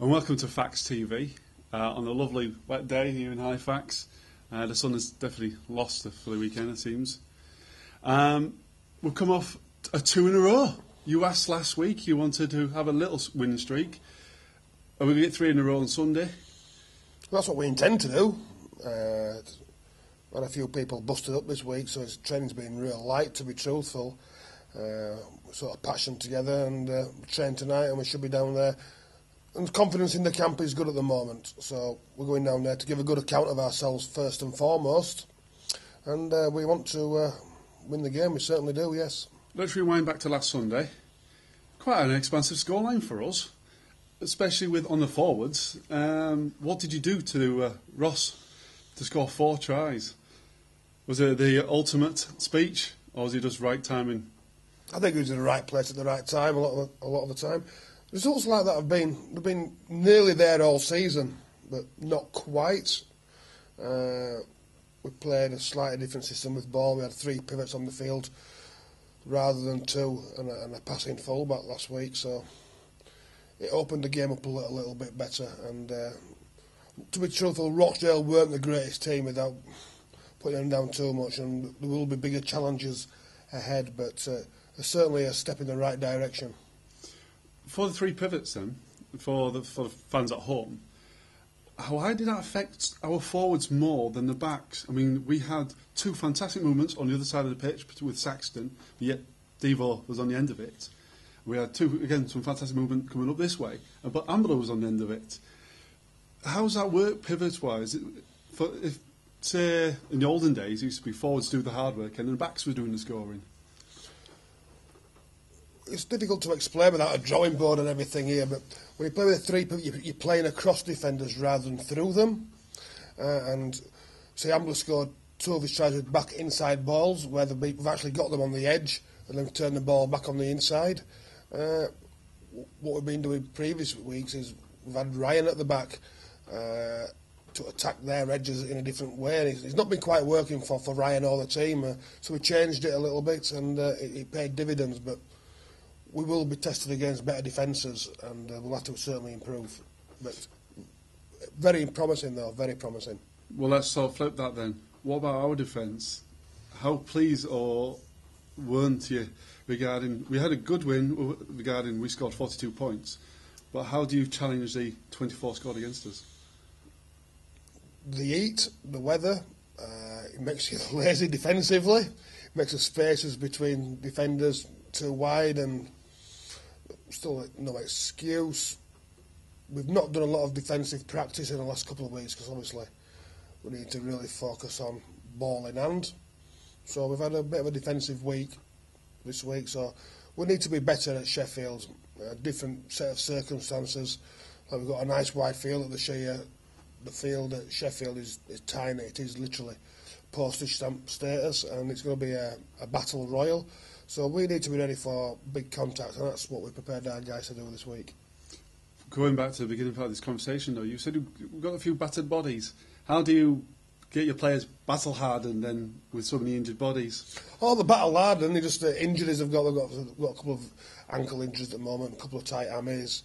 And welcome to Fax TV on a lovely wet day here in Halifax. The sun has definitely lost for the weekend, it seems. We've come off a 2 in a row. You asked last week, you wanted to have a little winning streak. Are we going to get 3 in a row on Sunday? That's what we intend to do. Had a few people busted up this week, so his training's been real light, to be truthful. We sort of patched them together and trained tonight, and we should be down there. And confidence in the camp is good at the moment, so we're going down there to give a good account of ourselves first and foremost. And we want to win the game, we certainly do, yes. Let's rewind back to last Sunday. Quite an expansive scoreline for us, especially with on the forwards. What did you do to Ross to score 4 tries? Was it the ultimate speech, or was it just right timing? I think he was in the right place at the right time a lot of the time. Results like that have been nearly there all season, but not quite. We played a slightly different system with ball. We had 3 pivots on the field rather than 2, and a passing fullback last week. So it opened the game up a little bit better. And to be truthful, Rochdale weren't the greatest team without putting them down too much, and there will be bigger challenges ahead. But there's certainly a step in the right direction. For the 3 pivots then, for the fans at home, why did that affect our forwards more than the backs? I mean, we had 2 fantastic movements on the other side of the pitch with Saxton, yet Devo was on the end of it. We had some fantastic movement coming up this way, but Ambler was on the end of it. How does that work pivot-wise? If, say, in the olden days, it used to be forwards do the hard work and the backs were doing the scoring. It's difficult to explain without a drawing board and everything here, but when you play with 3 people, you're playing across defenders rather than through them. And say Ambler scored 2 of his tries with back inside balls, where we've actually got them on the edge and then turned the ball back on the inside. What we've been doing previous weeks is we've had Ryan at the back to attack their edges in a different way. And it's not been quite working for Ryan or the team, so we changed it a little bit, and it paid dividends. But we will be tested against better defences, and we'll have to certainly improve. But very promising, though, very promising. Well, let's sort of flip that then. What about our defence? How pleased or weren't you regarding... We had a good win regarding we scored 42 points, but how do you challenge the 24 scored against us? The heat, the weather, it makes you lazy defensively. It makes the spaces between defenders too wide, and still no excuse. We've not done a lot of defensive practice in the last couple of weeks because obviously we need to really focus on ball in hand. So we've had a bit of a defensive week this week, so we need to be better at Sheffield. A different set of circumstances. Like we've got a nice wide field at the Shire. The field at Sheffield is tiny. It is literally postage stamp status, and it's going to be a battle royal. So we need to be ready for big contact, and that's what we prepared our guys to do this week. Going back to the beginning part of this conversation, though, you said you've got a few battered bodies. How do you get your players battle-hardened then with so many injured bodies? Oh, the battle-hardened, they just injuries they've got a couple of ankle injuries at the moment, a couple of tight hammies.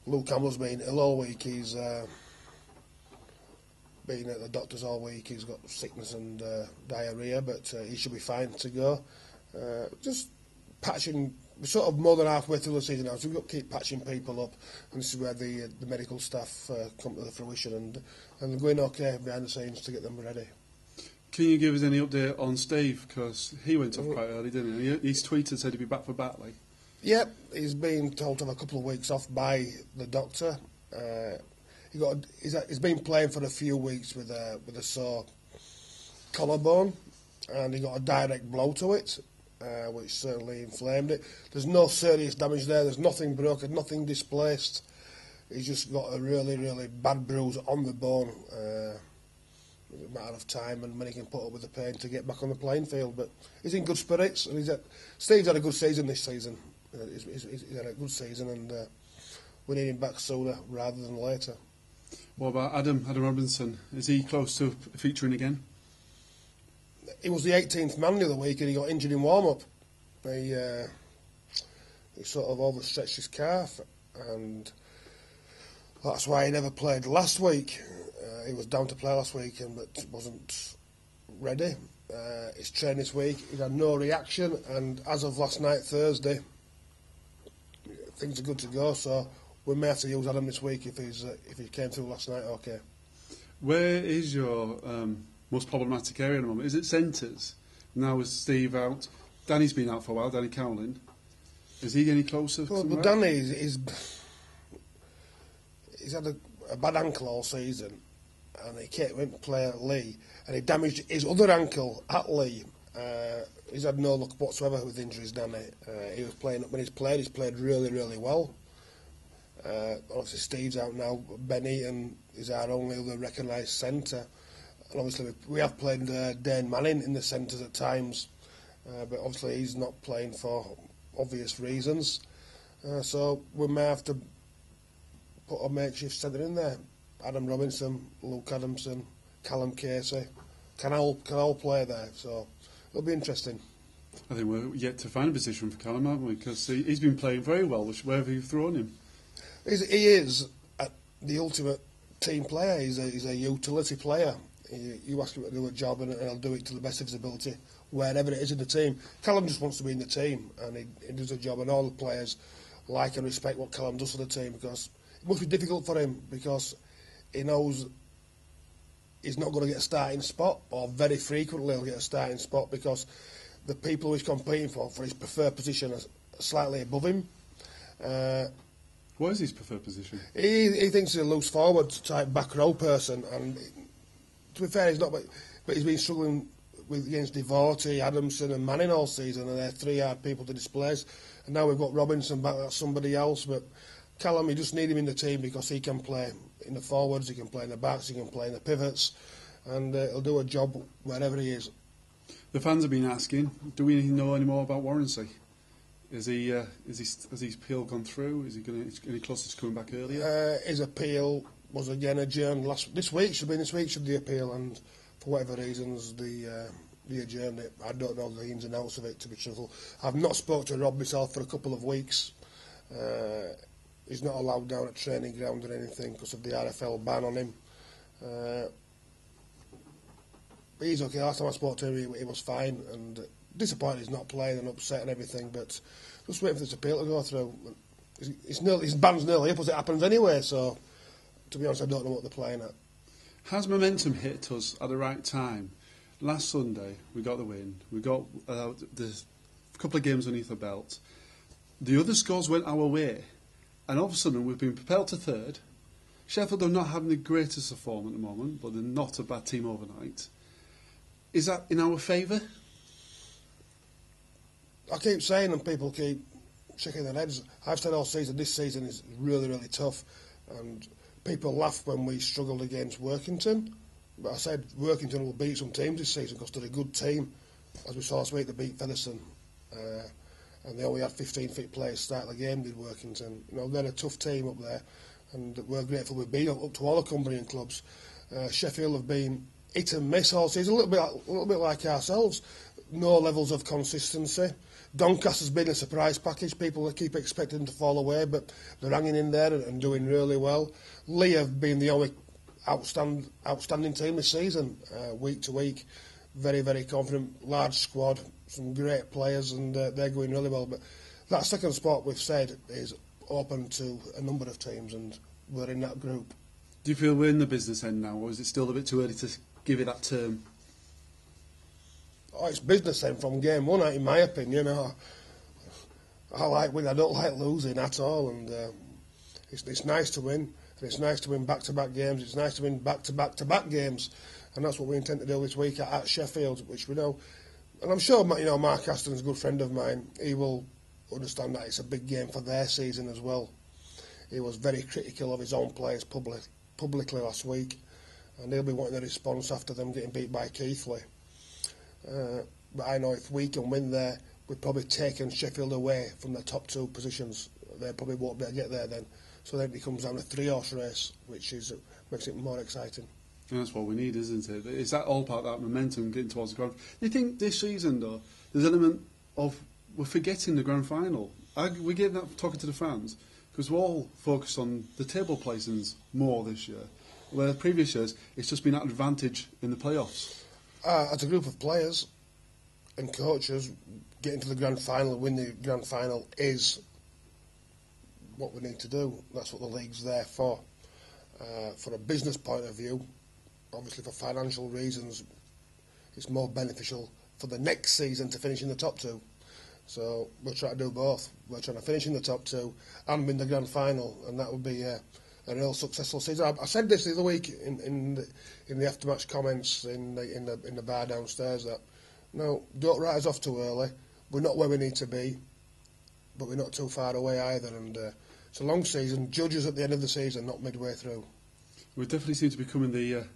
Luke Campbell's been ill all week. He's been at the doctors all week. He's got sickness and diarrhoea, but he should be fine to go. Just patching. We're sort of more than halfway through the season now, so we've got to keep patching people up, and this is where the medical staff come to the fruition, and they're going okay behind the scenes to get them ready. Can you give us any update on Steve? Because he went off quite early, didn't he? He's tweeted, said he'd be back for Batley. Yep, he's been told to have a couple of weeks off by the doctor. He's been playing for a few weeks with a sore collarbone, and he got a direct blow to it, which certainly inflamed it. There's no serious damage there. There's nothing broken, nothing displaced. He's just got a really, really bad bruise on the bone. It's a matter of time and when he can put up with the pain to get back on the playing field. But he's in good spirits, and Steve's had a good season this season. He's had a good season, and we need him back sooner rather than later. What about Adam Robinson? Is he close to featuring again? He was the 18th man the other week, and he got injured in warm-up. He sort of overstretched his calf, and That's why he never played last week. He was down to play last week, but wasn't ready. He's trained this week. He's had no reaction, and as of last night, Thursday, things are good to go. So we may have to use Adam this week if he came through last night. Okay. Where is your most problematic area at the moment? Is it centres? Now with Steve out, Danny's been out for a while. Danny Cowling. Is he any closer? Well, Danny he's had a bad ankle all season, and he went to play at Lee, and he damaged his other ankle at Lee. He's had no luck whatsoever with injuries, Danny. He was playing when he's played really, really well. Obviously, Steve's out now. Benny and is our only other recognised centre. And obviously, we have played Dane Manning in the centres at times, but obviously he's not playing for obvious reasons. So we may have to put a makeshift centre in there. Adam Robinson, Luke Adamson, Callum Casey can all play there. So it'll be interesting. I think we're yet to find a position for Callum, haven't we? Because he's been playing very well wherever you've thrown him. He is the ultimate team player. He's a utility player. You ask him to do a job and he'll do it to the best of his ability wherever it is in the team. Callum just wants to be in the team, and he does a job, and all the players like and respect what Callum does for the team, because it must be difficult for him, because he knows he's not going to get a starting spot, or very frequently he'll get a starting spot, because the people he's competing for his preferred position are slightly above him. What is his preferred position? He thinks he's a loose forward type back row person, and to be fair, he's not, but he's been struggling against Devote, Adamson and Manning all season, and they're three hard people to displace. And now we've got Robinson back, that's somebody else, but Callum, you just need him in the team because he can play in the forwards, he can play in the backs, he can play in the pivots, and he'll do a job wherever he is. The fans have been asking, do we know any more about Warrancy? Has his appeal gone through? Is he any closer to coming back earlier? His appeal was again adjourned this week. Should the appeal, and for whatever reasons they adjourned it. I don't know the ins and outs of it, to be truthful. I've not spoke to Rob myself for a couple of weeks. He's not allowed down at training ground or anything because of the RFL ban on him. But he's okay. Last time I spoke to him, he was fine, and disappointed he's not playing and upset and everything, but just waiting for this appeal to go through. His band's nearly up as it happens anyway, so to be honest, I don't know what they're playing at. Has momentum hit us at the right time? Last Sunday, we got the win. We got the couple of games underneath the belt. The other scores went our way, and all of a sudden we've been propelled to third. Sheffield are not having the greatest of form at the moment, but they're not a bad team overnight. Is that in our favour? I keep saying, and people keep shaking their heads, I've said all season, this season is really, really tough, and people laugh when we struggled against Workington, but I said Workington will beat some teams this season because they're a good team. As we saw last week, they beat Featherstone, and they only had 15 fit players start the game, did Workington. You know, they're a tough team up there, and we're grateful we've been up to all the Cumbrian clubs. Sheffield have been hit and miss all season, a little bit like ourselves. No levels of consistency. Doncaster's been a surprise package. People keep expecting them to fall away, but they're hanging in there and doing really well. Lee have been the only outstanding team this season, week to week. Very, very confident, large squad, some great players, and they're going really well. But that second spot, we've said, is open to a number of teams, and we're in that group. Do you feel we're in the business end now, or is it still a bit too early to give it that term? Oh, it's business then from game one, in my opinion. I like winning, I don't like losing at all, and it's nice to win, and it's nice to win back-to-back games, it's nice to win back-to-back-to-back games, and that's what we intend to do this week at Sheffield, which we know, and I'm sure Mark Aston's a good friend of mine, he will understand that it's a big game for their season as well. He was very critical of his own players publicly last week, and he'll be wanting a response after them getting beat by Keighley. But I know if we can win there, we've probably taken Sheffield away from the top two positions. They probably won't be able to get there then. So then it comes down to a 3-horse race, which makes it more exciting. And that's what we need, isn't it? Is that all part of that momentum getting towards the grand? Do you think this season, though, there's an element of we're forgetting the grand final? We get that talking to the fans. because we're all focused on the table placings more this year, where previous years it's just been at advantage in the playoffs. As a group of players and coaches, getting to the grand final and win the grand final is what we need to do. That's what the league's there for. For a business point of view, obviously for financial reasons, it's more beneficial for the next season to finish in the top two. So we'll try to do both. We're trying to finish in the top two and win the grand final, and that would be a real successful season. I said this the other week in the aftermatch comments in the bar downstairs that no, don't write us off too early. We're not where we need to be, but we're not too far away either. And it's a long season. Judge us at the end of the season, not midway through. We definitely seem to be becoming the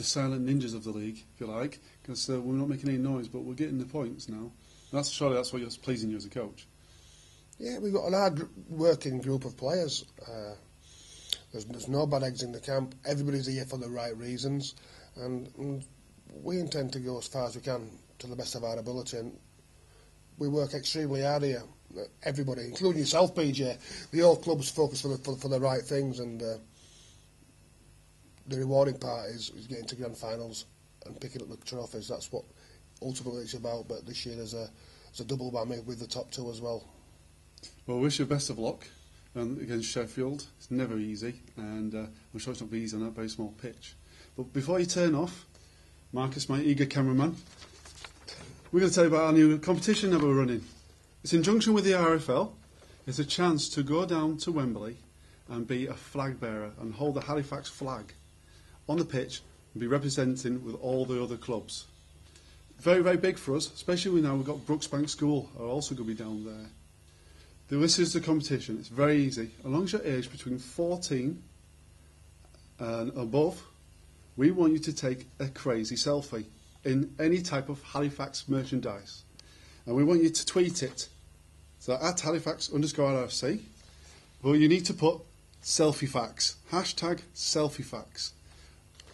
silent ninjas of the league, if you like, because we're not making any noise, but we're getting the points now. Surely that's what's pleasing you as a coach. Yeah, we've got an hard working group of players. There's no bad eggs in the camp. Everybody's here for the right reasons, and we intend to go as far as we can to the best of our ability. And we work extremely hard here. Everybody, including yourself, PJ. The whole club's focused for the right things, and the rewarding part is getting to grand finals and picking up the trophies. That's what ultimately it's about. But this year there's a double whammy with the top two as well. Well, I wish you best of luck against Sheffield. It's never easy, and I'm sure it's not easy on that very small pitch. But before you turn off, Marcus, my eager cameraman, we're going to tell you about our new competition that we're running. It's in conjunction with the RFL. It's a chance to go down to Wembley and be a flag bearer and hold the Halifax flag on the pitch and be representing with all the other clubs. Very, very big for us, especially now we've got Brooksbank School are also going to be down there. This is the competition. It's very easy. As long as you're aged between 14 and above, we want you to take a crazy selfie in any type of Halifax merchandise. And we want you to tweet it. So at Halifax_RFC. But you need to put selfie facts. Hashtag selfie facts.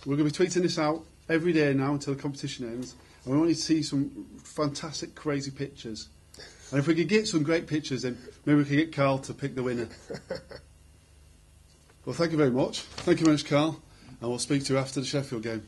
We're going to be tweeting this out every day now until the competition ends. And we want you to see some fantastic, crazy pictures. And if we could get some great pictures, then maybe we could get Karl to pick the winner. Well, thank you very much. Thank you very much, Karl. And we'll speak to you after the Sheffield game.